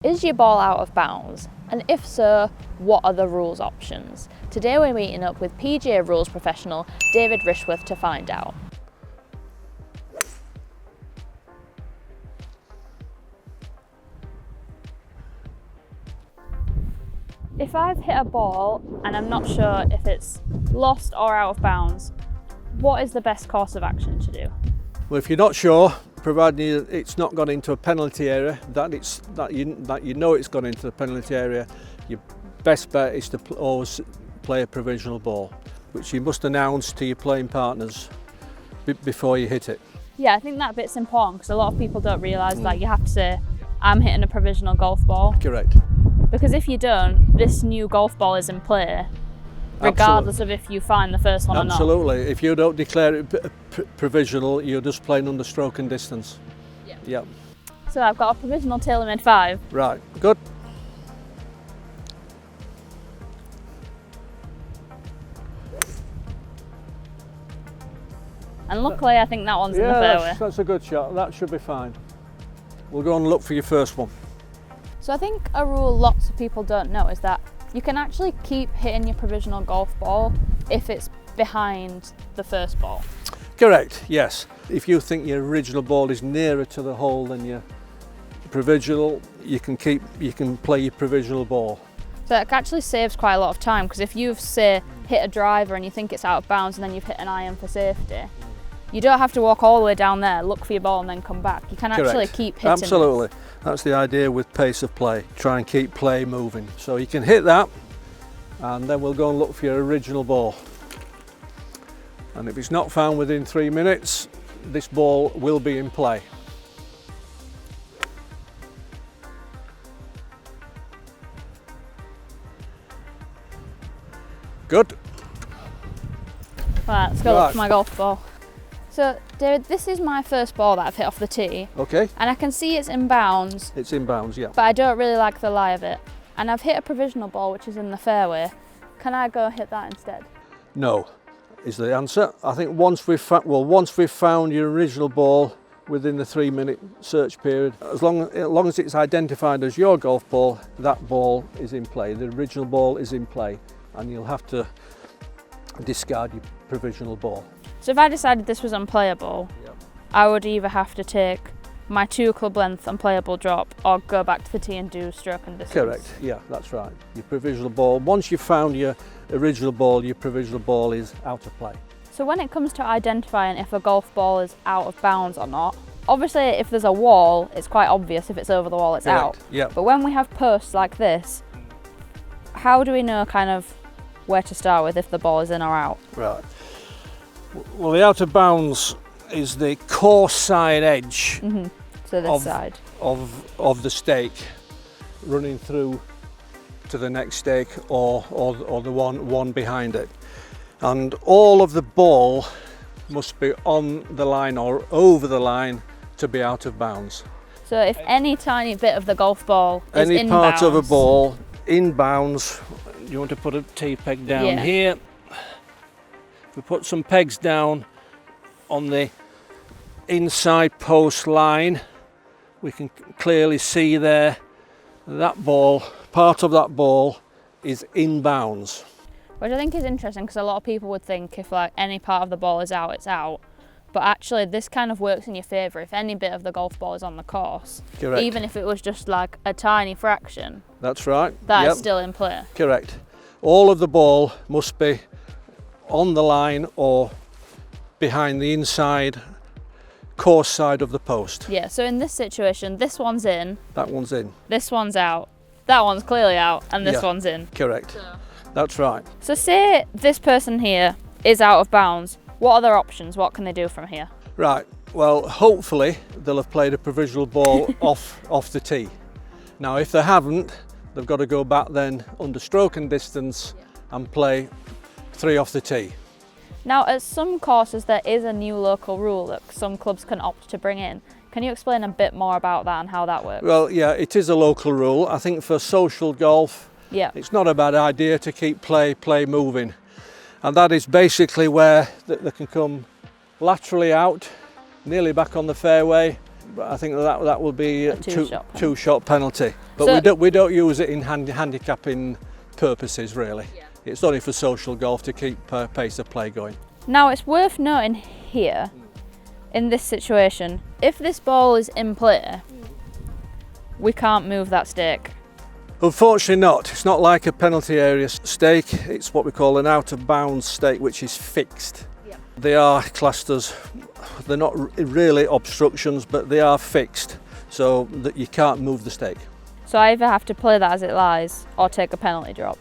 Is your ball out of bounds? And if so, what are the rules options? Today we're meeting up with PGA rules professional David Rishworth to find out. If I've hit a ball and I'm not sure if it's lost or out of bounds, what is the best course of action to do? Well, if you're not sure, provided it's not gone into a penalty area, that you know it's gone into the penalty area, your best bet is to always play a provisional ball, which you must announce to your playing partners before you hit it. Yeah, I think that bit's important because a lot of people don't realise that you have to say, I'm hitting a provisional golf ball. Correct. Because if you don't, this new golf ball is in play, regardless of if you find the first one or not. Absolutely. If you don't declare it provisional, you're just playing under stroke and distance. Yeah. Yep. So I've got a provisional tailor-made 5. Right, good. And luckily I think that one's in the fairway. That's a good shot. That should be fine. We'll go and look for your first one. So I think a rule lots of people don't know is that you can actually keep hitting your provisional golf ball if it's behind the first ball. Correct, yes. If you think your original ball is nearer to the hole than your provisional, you can play your provisional ball. So it actually saves quite a lot of time, because if you've, say, hit a driver and you think it's out of bounds and then you've hit an iron for safety, you don't have to walk all the way down there, look for your ball and then come back. You can actually keep hitting. Absolutely. That's the idea with pace of play. Try and keep play moving. So you can hit that and then we'll go and look for your original ball. And if it's not found within 3 minutes, this ball will be in play. Good. Right, let's go look for my golf ball. So, David, this is my first ball that I've hit off the tee. Okay. And I can see it's in bounds. It's in bounds, yeah. But I don't really like the lie of it. And I've hit a provisional ball which is in the fairway. Can I go hit that instead? No, is the answer. I think once we've found your original ball within the 3-minute search period, as long as it's identified as your golf ball, that ball is in play. The original ball is in play, and you'll have to discard your provisional ball. So if I decided this was unplayable, I would either have to take my 2 club length unplayable drop or go back to the tee and do stroke and distance. Correct, yeah, that's right. Your provisional ball, once you've found your original ball, your provisional ball is out of play. So when it comes to identifying if a golf ball is out of bounds or not, obviously if there's a wall, it's quite obvious. If it's over the wall, it's out. Yeah. But when we have posts like this, how do we know kind of where to start with if the ball is in or out? Right. Well, the out of bounds is the course side edge So this side of the stake running through to the next stake or the one behind it, and all of the ball must be on the line or over the line to be out of bounds. So if any tiny bit of the golf ball is any in part bounds, of a ball in bounds, you want to put a tee peg down here. If we put some pegs down on the inside post line, we can clearly see there that ball, part of that ball is in bounds. Which I think is interesting, because a lot of people would think if like any part of the ball is out, it's out. But actually this kind of works in your favour if any bit of the golf ball is on the course. Correct. Even if it was just like a tiny fraction. That's right. That is still in play. Correct. All of the ball must be on the line or behind the inside course side of the post. Yeah, so in this situation, this one's in. That one's in. This one's out. That one's clearly out, and this one's in. Correct. That's right. So say this person here is out of bounds. What are their options? What can they do from here? Right. Well, hopefully they'll have played a provisional ball off the tee. Now, if they haven't, they've got to go back then under stroke and distance and play 3 off the tee. Now, at some courses there is a new local rule that some clubs can opt to bring in. Can you explain a bit more about that and how that works? Well, yeah, it is a local rule. I think for social golf, it's not a bad idea to keep play moving. And that is basically where they can come laterally out, nearly back on the fairway, But I think that will be a two-shot penalty. But So, we don't use it in handicapping purposes really. Yeah. It's only for social golf to keep pace of play going. now it's worth noting here, in this situation, if this ball is in play, we can't move that stake. Unfortunately not. It's not like a penalty area stake. It's what we call an out of bounds stake, which is fixed. Yep. They are classed as, they're not really obstructions, but they are fixed so that you can't move the stake. So I either have to play that as it lies or take a penalty drop.